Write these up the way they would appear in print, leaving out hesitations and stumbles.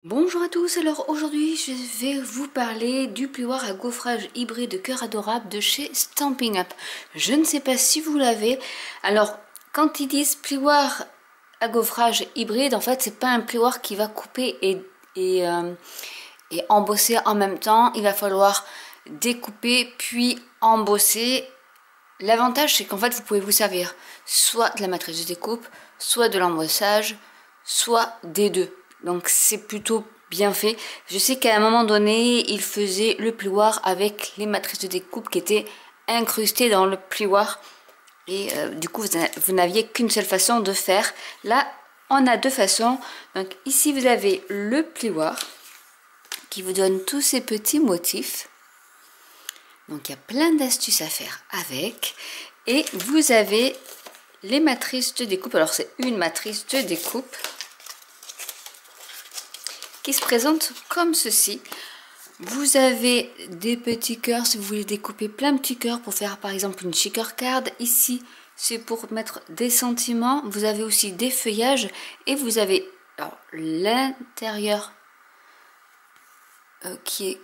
Bonjour à tous, alors aujourd'hui je vais vous parler du plioir à gaufrage hybride de cœur adorable de chez Stampin' Up. Je ne sais pas si vous l'avez. Alors quand ils disent plioir à gaufrage hybride, en fait c'est pas un plioir qui va couper et embosser en même temps. Il va falloir découper puis embosser. L'avantage c'est qu'en fait vous pouvez vous servir soit de la matrice de découpe, soit de l'embossage, soit des deux. Donc c'est plutôt bien fait. Je sais qu'à un moment donné, il faisait le plioir avec les matrices de découpe qui étaient incrustées dans le plioir. Et du coup, vous n'aviez qu'une seule façon de faire. Là, on a deux façons. Donc ici, vous avez le plioir qui vous donne tous ces petits motifs. Donc il y a plein d'astuces à faire avec. Et vous avez les matrices de découpe. Alors c'est une matrice de découpe qui se présente comme ceci. Vous avez des petits cœurs si vous voulez découper plein de petits cœurs pour faire par exemple une sticker card. Ici c'est pour mettre des sentiments. Vous avez aussi des feuillages et vous avez l'intérieur qui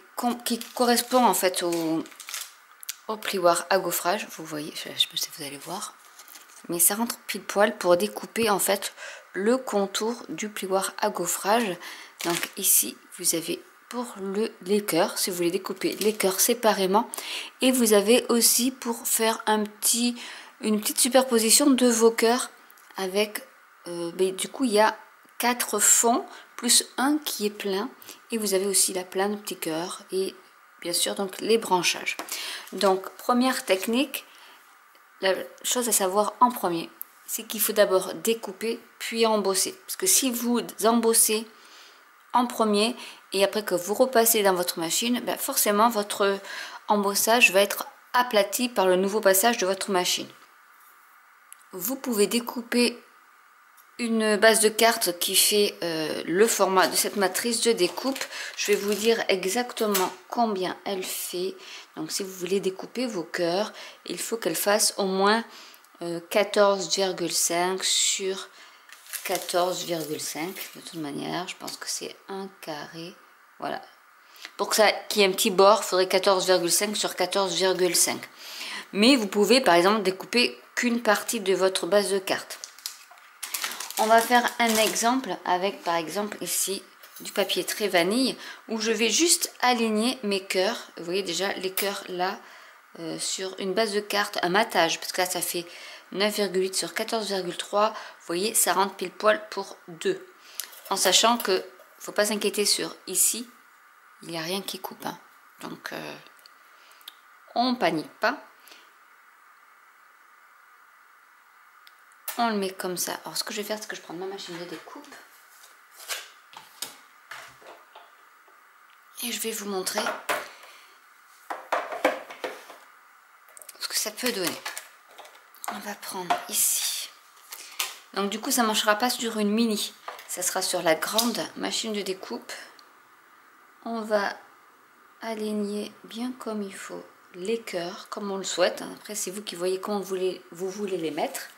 correspond en fait au plioir à gaufrage. Vous voyez, je ne sais pas si vous allez voir, mais ça rentre pile poil pour découper en fait le contour du plioir à gaufrage. Donc ici vous avez pour les cœurs, si vous voulez découper les cœurs séparément, et vous avez aussi pour faire une petite superposition de vos cœurs avec du coup il y a 4 fonds plus un qui est plein, et vous avez aussi là plein de petits cœurs et bien sûr donc les branchages. Donc première technique, la chose à savoir en premier, c'est qu'il faut d'abord découper puis embosser, parce que si vous embossez en premier et après que vous repassez dans votre machine, ben forcément votre embossage va être aplati par le nouveau passage de votre machine. Vous pouvez découper une base de cartes qui fait le format de cette matrice de découpe. Je vais vous dire exactement combien elle fait. Donc si vous voulez découper vos cœurs, il faut qu'elle fasse au moins 14,5 sur 14,5. De toute manière, je pense que c'est un carré. Voilà. Pour que ça qu'il y ait un petit bord, il faudrait 14,5 sur 14,5. Mais vous pouvez par exemple découper qu'une partie de votre base de cartes. On va faire un exemple avec par exemple ici du papier très vanille où je vais juste aligner mes cœurs. Vous voyez déjà les cœurs là sur une base de cartes, un matage, parce que là ça fait 9,8 sur 14,3. Vous voyez, ça rentre pile poil pour 2. En sachant que faut pas s'inquiéter sur ici, il n'y a rien qui coupe. Hein. Donc on panique pas. On le met comme ça. Alors ce que je vais faire, c'est que je prends ma machine de découpe. Et je vais vous montrer ce que ça peut donner. On va prendre ici. Donc du coup, ça ne marchera pas sur une mini. Ça sera sur la grande machine de découpe. On va aligner bien comme il faut les cœurs, comme on le souhaite. Après, c'est vous qui voyez comment vous voulez les mettre.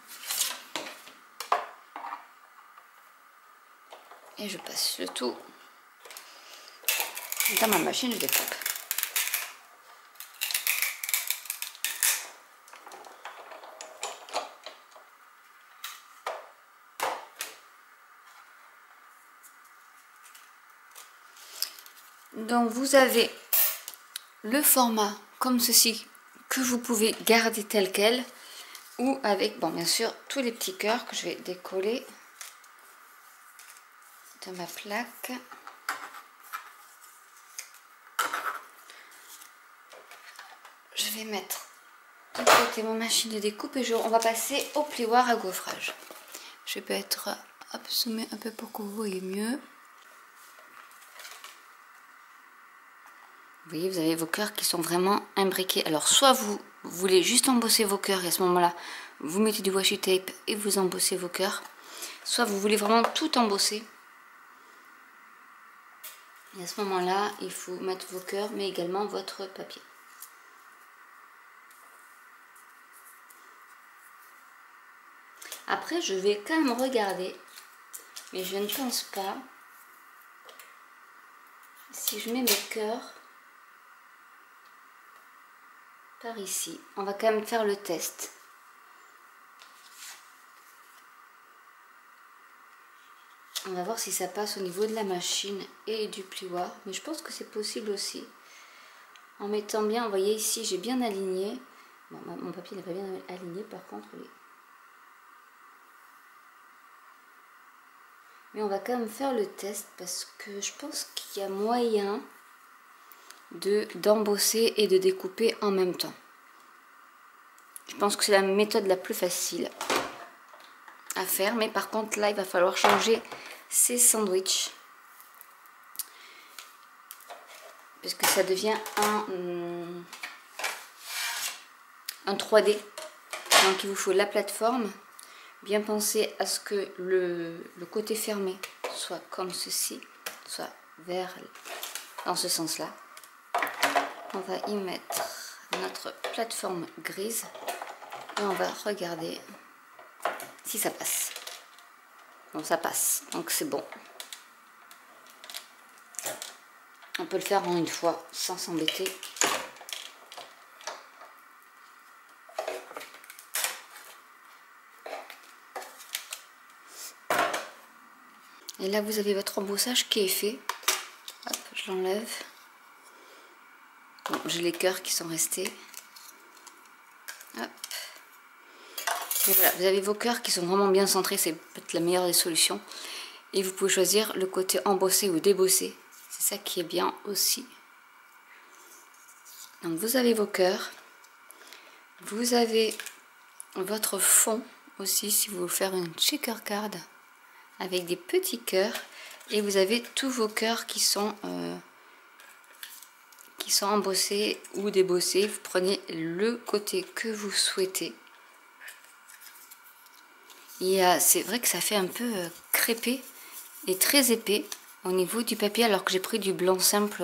Et je passe le tout dans ma machine de découpe. Donc vous avez le format comme ceci que vous pouvez garder tel quel, ou avec, bon bien sûr, tous les petits cœurs que je vais décoller de ma plaque. Je vais mettre de côté mon machine de découpe et on va passer au plioir à gaufrage. Je peux être zoomé un peu pour que vous voyez mieux. Vous voyez, vous avez vos cœurs qui sont vraiment imbriqués. Alors soit vous voulez juste embosser vos cœurs et à ce moment-là, vous mettez du washi tape et vous embossez vos cœurs. Soit vous voulez vraiment tout embosser. Et à ce moment-là, il faut mettre vos cœurs mais également votre papier. Après, je vais quand même regarder, mais je ne pense pas Si je mets mes cœurs par ici, on va quand même faire le test. On va voir si ça passe au niveau de la machine et du plioir, mais je pense que c'est possible aussi. En mettant bien, vous voyez ici, j'ai bien aligné. Bon, mon papier n'est pas bien aligné par contre. Mais on va quand même faire le test parce que je pense qu'il y a moyen d'embosser et de découper en même temps. Je pense que c'est la méthode la plus facile à faire, mais par contre là il va falloir changer ces sandwichs parce que ça devient un 3D. Donc il vous faut la plateforme, bien penser à ce que le côté fermé soit comme ceci, soit vers dans ce sens là. On va y mettre notre plateforme grise et on va regarder si ça passe. Bon, ça passe, donc c'est bon. On peut le faire en une fois sans s'embêter. Et là vous avez votre embossage qui est fait. Hop, je l'enlève. Bon, j'ai les cœurs qui sont restés. Hop. Et voilà, vous avez vos cœurs qui sont vraiment bien centrés, c'est peut-être la meilleure des solutions. Et vous pouvez choisir le côté embossé ou débossé. C'est ça qui est bien aussi. Donc vous avez vos cœurs. Vous avez votre fond aussi, si vous voulez faire une shaker card avec des petits cœurs. Et vous avez tous vos cœurs qui sont embossés ou débossés. Vous prenez le côté que vous souhaitez. C'est vrai que ça fait un peu crêpé et très épais au niveau du papier, alors que j'ai pris du blanc simple,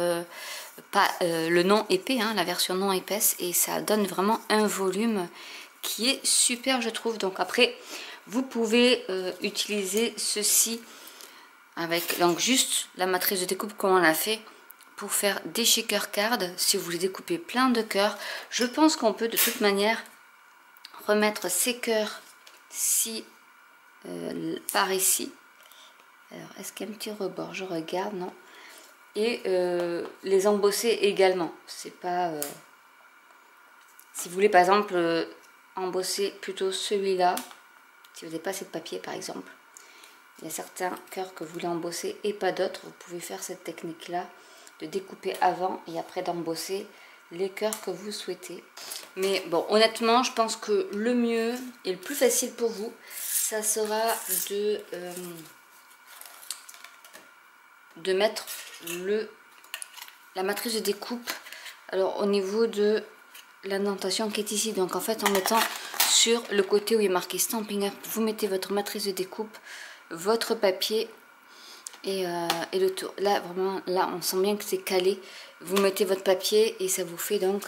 pas le non épais, hein, la version non épaisse, et ça donne vraiment un volume qui est super, je trouve. Donc après, vous pouvez utiliser ceci avec donc juste la matrice de découpe comme on l'a fait, pour faire des shaker cards. Si vous voulez découper plein de cœurs, je pense qu'on peut de toute manière remettre ces cœurs par ici. Alors est-ce qu'il y a un petit rebord? Je regarde, non. Et les embosser également. C'est pas si vous voulez par exemple embosser plutôt celui-là, si vous n'avez pas assez de papier par exemple, il y a certains cœurs que vous voulez embosser et pas d'autres, vous pouvez faire cette technique là de découper avant et après d'embosser les cœurs que vous souhaitez. Mais bon, honnêtement, je pense que le mieux et le plus facile pour vous, ça sera de mettre la matrice de découpe, alors au niveau de l'indentation qui est ici. Donc en fait, en mettant sur le côté où il est marqué Stampin' Up, vous mettez votre matrice de découpe, votre papier et le tour. Là vraiment, là on sent bien que c'est calé. Vous mettez votre papier et ça vous fait donc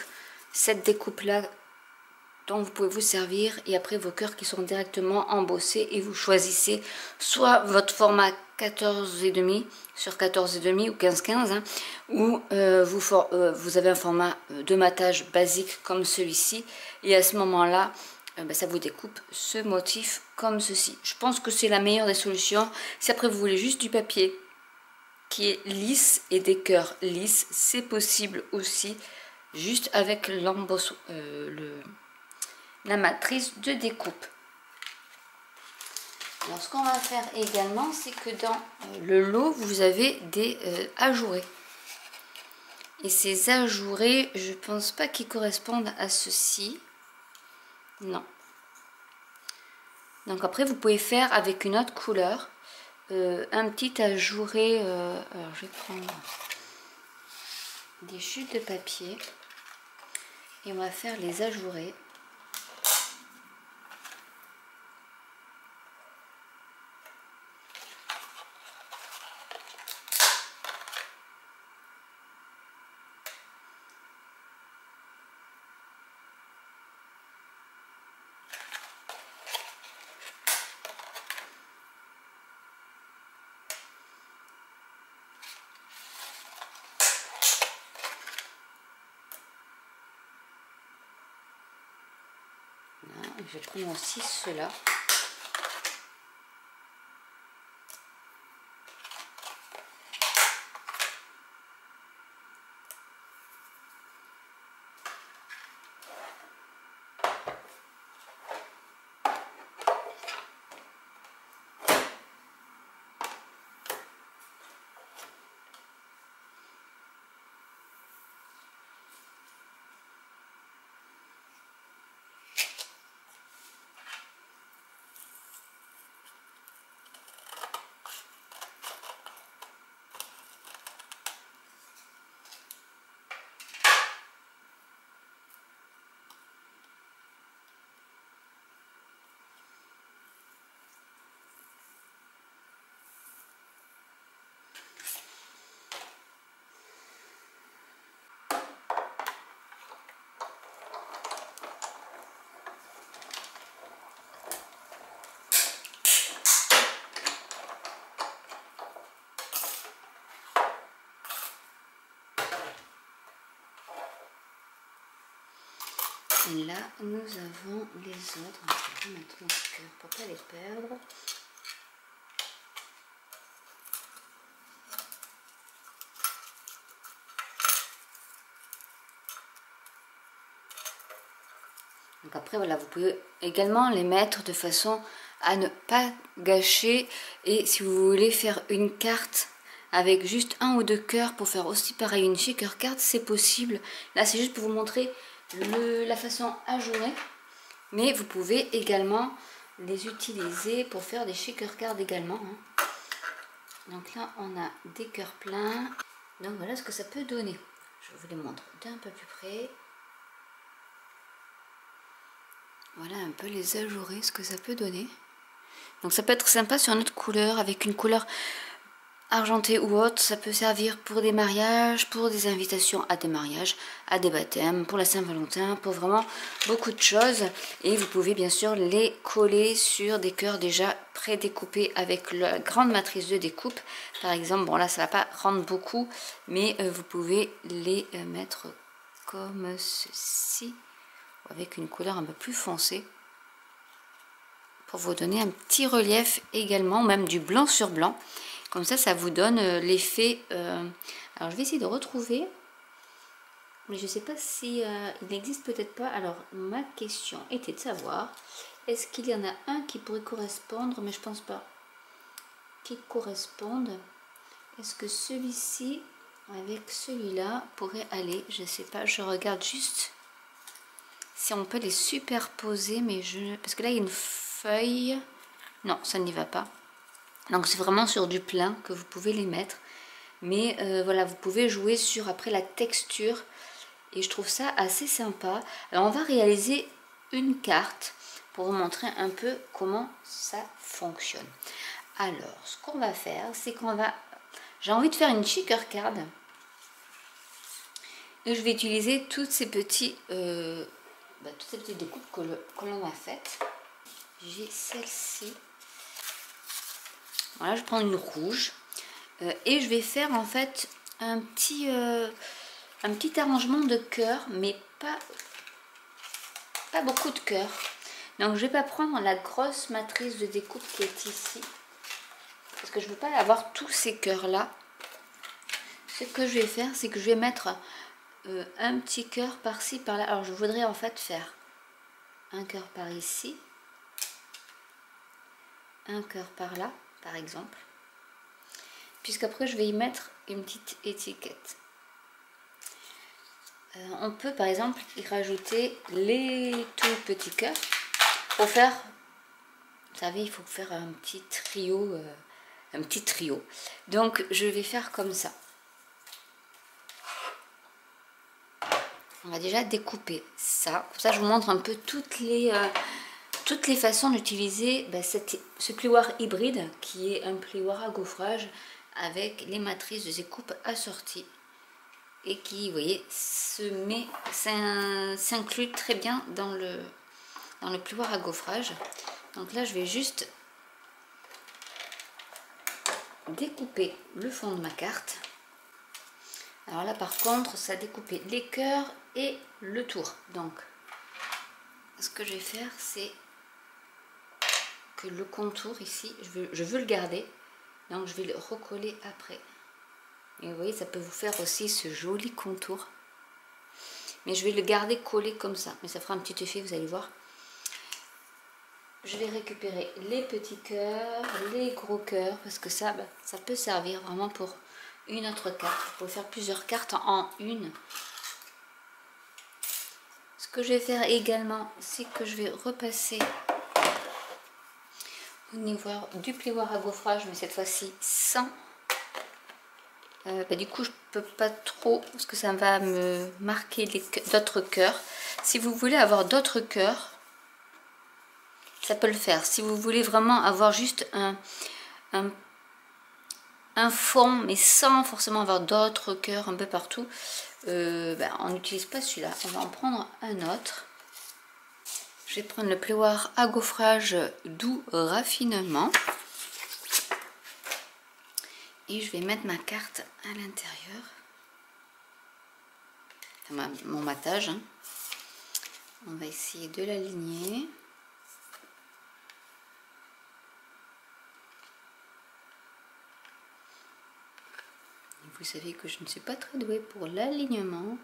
cette découpe là dont vous pouvez vous servir, et après vos cœurs qui sont directement embossés, et vous choisissez soit votre format 14,5 sur 14,5 ou 15-15, hein, ou vous avez un format de matage basique comme celui-ci, et à ce moment là ça vous découpe ce motif comme ceci. Je pense que c'est la meilleure des solutions. Si après vous voulez juste du papier qui est lisse et des cœurs lisses, c'est possible aussi, juste avec l'embosse, la matrice de découpe. Alors ce qu'on va faire également, c'est que dans le lot, vous avez des ajourés. Et ces ajourés, je pense pas qu'ils correspondent à ceci. Non. Donc après, vous pouvez faire avec une autre couleur un petit ajouré. Alors je vais prendre des chutes de papier et on va faire les ajourés. Et je vais prendre aussi ceux-là. Et là, nous avons les autres. On va mettre mon cœur pour ne pas les perdre. Donc après, voilà, vous pouvez également les mettre de façon à ne pas gâcher. Et si vous voulez faire une carte avec juste un ou deux cœurs pour faire aussi pareil une shaker card, c'est possible. Là, c'est juste pour vous montrer la façon ajourée. Mais vous pouvez également les utiliser pour faire des shaker cards également. Donc là, on a des cœurs pleins. Donc voilà ce que ça peut donner. Je vous les montre d'un peu plus près. Voilà un peu les ajourés, ce que ça peut donner. Donc ça peut être sympa sur notre couleur, avec une couleur argentée ou autre. Ça peut servir pour des mariages, pour des invitations à des mariages, à des baptêmes, pour la Saint-Valentin, pour vraiment beaucoup de choses. Et vous pouvez bien sûr les coller sur des cœurs déjà pré-découpés avec la grande matrice de découpe. Par exemple, bon là ça va pas rendre beaucoup, mais vous pouvez les mettre comme ceci, avec une couleur un peu plus foncée, pour vous donner un petit relief également, même du blanc sur blanc. Comme ça vous donne l'effet... alors je vais essayer de retrouver, mais je ne sais pas si il n'existe peut-être pas. Alors ma question était de savoir, est-ce qu'il y en a un qui pourrait correspondre, mais je pense pas qu'il corresponde. Est-ce que celui-ci avec celui-là pourrait aller? Je ne sais pas, je regarde juste si on peut les superposer, mais parce que là il y a une feuille. Non, ça n'y va pas. Donc c'est vraiment sur du plein que vous pouvez les mettre. Mais voilà, vous pouvez jouer sur après la texture. Et je trouve ça assez sympa. Alors on va réaliser une carte pour vous montrer un peu comment ça fonctionne. Alors ce qu'on va faire, c'est qu'on va... J'ai envie de faire une shaker card. Et je vais utiliser toutes ces petites découpes que l'on a faites. J'ai celle-ci. Voilà, je prends une rouge. Et je vais faire en fait un petit arrangement de cœur, mais pas beaucoup de cœur. Donc je vais pas prendre la grosse matrice de découpe qui est ici, parce que je veux pas avoir tous ces cœurs là. Ce que je vais faire, c'est que je vais mettre un petit cœur par-ci par là. Alors je voudrais en fait faire un cœur par ici, un cœur par là par exemple, puisqu'après je vais y mettre une petite étiquette. On peut par exemple y rajouter les tout petits cœurs pour faire, vous savez, il faut faire un petit trio, donc je vais faire comme ça. On va déjà découper ça, comme ça je vous montre un peu toutes les façons d'utiliser ce plioir hybride, qui est un plioir à gaufrage avec les matrices de découpe assorties, et qui, vous voyez, s'inclut très bien dans le plioir à gaufrage. Donc là je vais juste découper le fond de ma carte. Alors là par contre ça a découpé les cœurs et le tour, donc ce que je vais faire, c'est que le contour ici, je veux le garder, donc je vais le recoller après. Et vous voyez, ça peut vous faire aussi ce joli contour. Mais je vais le garder collé comme ça, mais ça fera un petit effet, vous allez voir. Je vais récupérer les petits cœurs, les gros cœurs, parce que ça, ça peut servir vraiment pour une autre carte. Vous pouvez faire plusieurs cartes en une. Ce que je vais faire également, c'est que je vais repasser au niveau du plioir à gaufrage, mais cette fois-ci sans. Du coup, je peux pas trop, parce que ça va me marquer d'autres cœurs. Si vous voulez avoir d'autres cœurs, ça peut le faire. Si vous voulez vraiment avoir juste un fond, mais sans forcément avoir d'autres cœurs un peu partout, on n'utilise pas celui-là. On va en prendre un autre. Je vais prendre le plioir à gaufrage doux raffinement. Et je vais mettre ma carte à l'intérieur. Mon matage. Hein. On va essayer de l'aligner. Vous savez que je ne suis pas très douée pour l'alignement.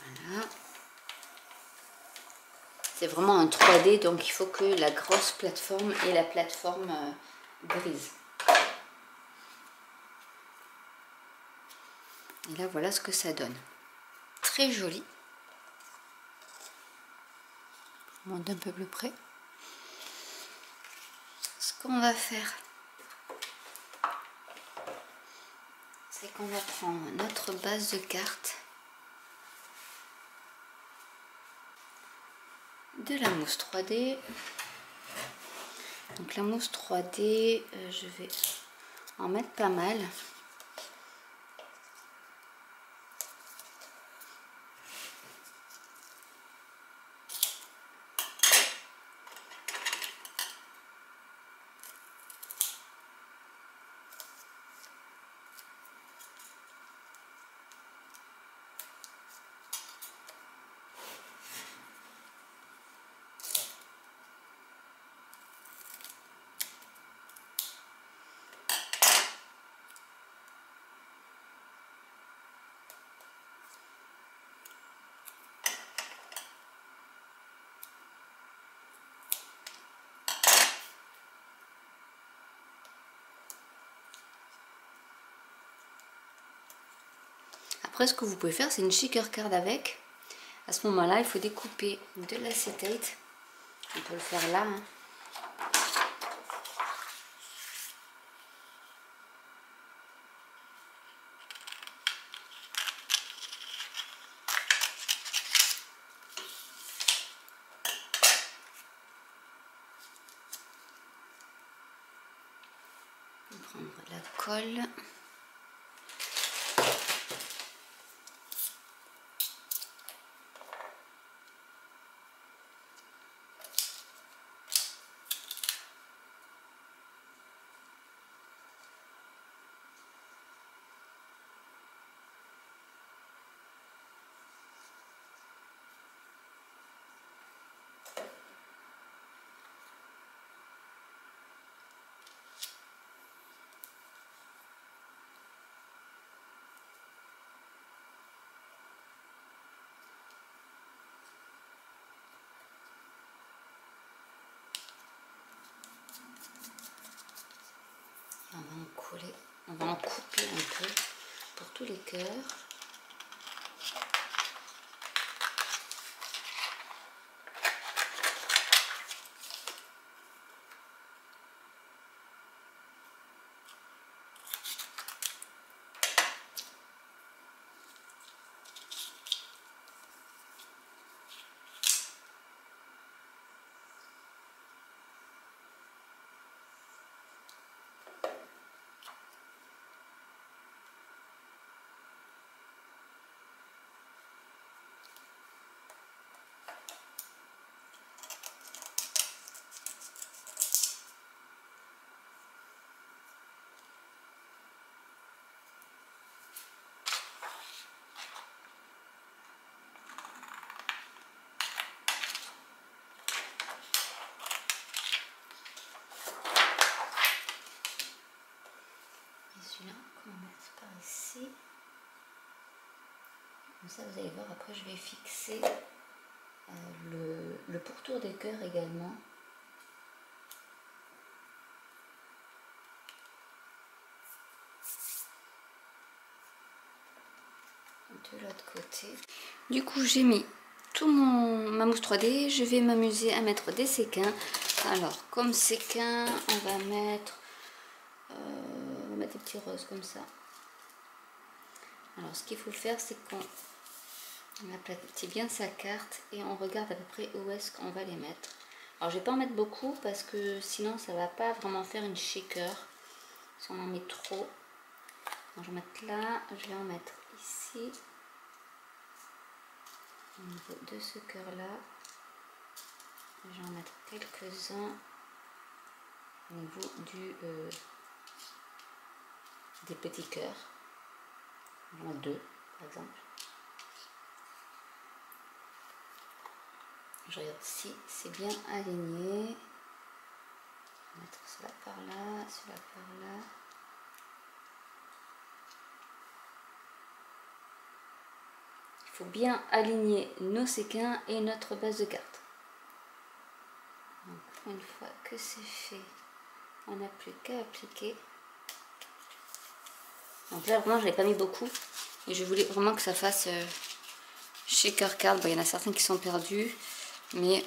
Voilà. C'est vraiment un 3D, donc il faut que la grosse plateforme et la plateforme grise. Et là, voilà ce que ça donne. Très joli. Je monte un peu plus près. Ce qu'on va faire, c'est qu'on va prendre notre base de carte, de la mousse 3D. Donc la mousse 3D, je vais en mettre pas mal. Après, ce que vous pouvez faire, c'est une shaker card avec. À ce moment-là, il faut découper de l'acétate. On peut le faire là. Hein. On va prendre la colle. On va en coller, on va en couper un peu pour tous les cœurs. ici. Comme ça, vous allez voir, après je vais fixer le pourtour des cœurs également. De l'autre côté. Du coup, j'ai mis ma mousse 3D. Je vais m'amuser à mettre des séquins. Alors, comme séquins, on va mettre des petits roses comme ça. Alors, ce qu'il faut faire, c'est qu'on aplatit bien sa carte et on regarde à peu près où est-ce qu'on va les mettre. Alors, je vais pas en mettre beaucoup parce que sinon, ça va pas vraiment faire une shaker. Si on en met trop. Donc, je vais mettre là, je vais en mettre ici. Au niveau de ce cœur-là, je vais en mettre quelques-uns au niveau des petits cœurs. J'en ai 2 par exemple. Je regarde si c'est bien aligné. Je vais mettre cela par là, cela par là. Il faut bien aligner nos séquins et notre base de carte. Donc, une fois que c'est fait, on n'a plus qu'à appliquer. Donc là, vraiment, je n'avais pas mis beaucoup. Et je voulais vraiment que ça fasse shaker card. Bon, il y en a certains qui sont perdus. Mais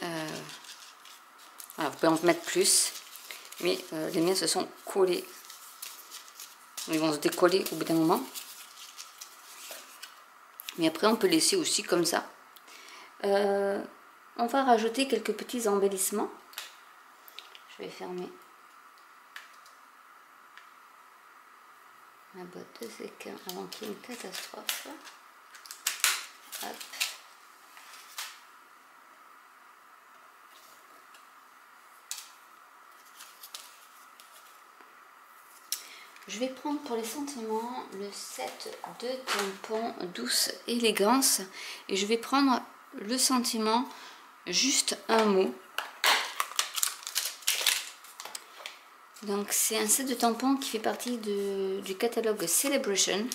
voilà, vous pouvez en mettre plus. Mais les miens se sont collés. Ils vont se décoller au bout d'un moment. Mais après, on peut laisser aussi comme ça. On va rajouter quelques petits embellissements. Je vais fermer ma boîte de séquins avant qu'il y ait une catastrophe. Hop. Je vais prendre pour les sentiments le set de tampons Douce Élégance et je vais prendre le sentiment juste un mot. Donc c'est un set de tampons qui fait partie du catalogue Celebration.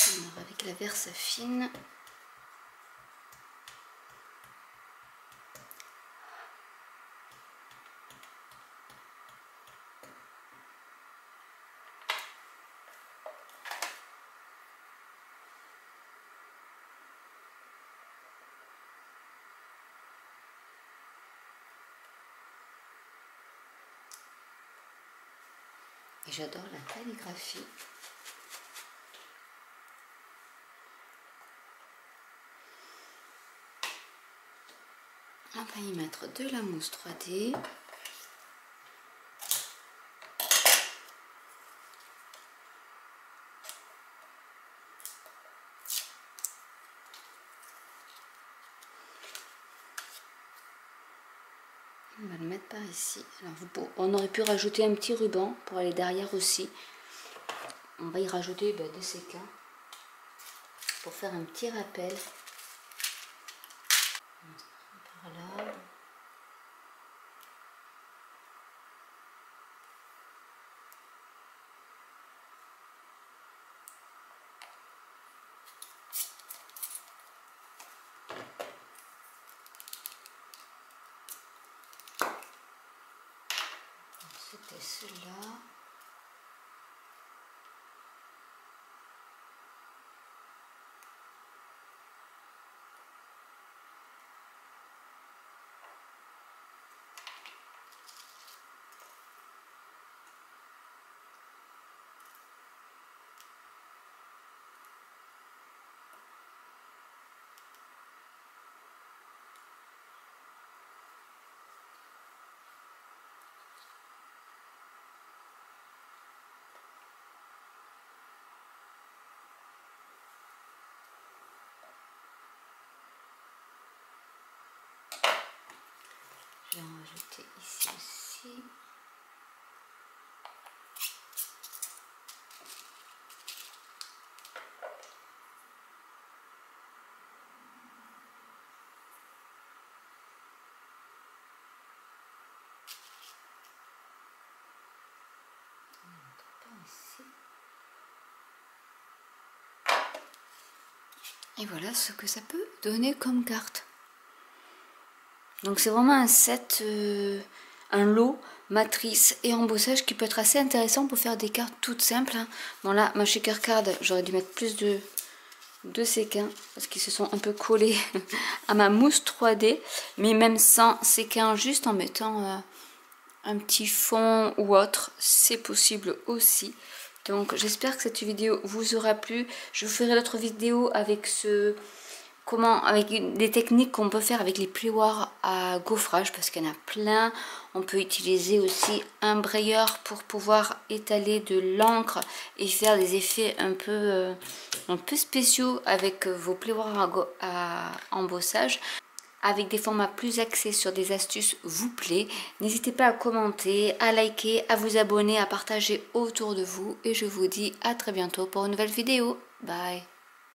Alors avec la verse fine. Et j'adore la calligraphie. On va y mettre de la mousse 3D. On va le mettre par ici. Alors on aurait pu rajouter un petit ruban pour aller derrière aussi. On va y rajouter des séquins pour faire un petit rappel. Par là. C'était cela. Je vais en rajouter ici aussi. Et voilà ce que ça peut donner comme carte. Donc c'est vraiment un set, un lot, matrice et embossage qui peut être assez intéressant pour faire des cartes toutes simples. Hein. Bon là, ma shaker card, j'aurais dû mettre plus de séquins parce qu'ils se sont un peu collés à ma mousse 3D. Mais même sans séquins, juste en mettant un petit fond ou autre, c'est possible aussi. Donc j'espère que cette vidéo vous aura plu. Je vous ferai d'autres vidéos avec avec des techniques qu'on peut faire avec les plioirs à gaufrage parce qu'il y en a plein. On peut utiliser aussi un brayeur pour pouvoir étaler de l'encre et faire des effets un peu spéciaux avec vos plioirs à embossage. Avec des formats plus axés sur des astuces vous plaît. N'hésitez pas à commenter, à liker, à vous abonner, à partager autour de vous. Et je vous dis à très bientôt pour une nouvelle vidéo. Bye!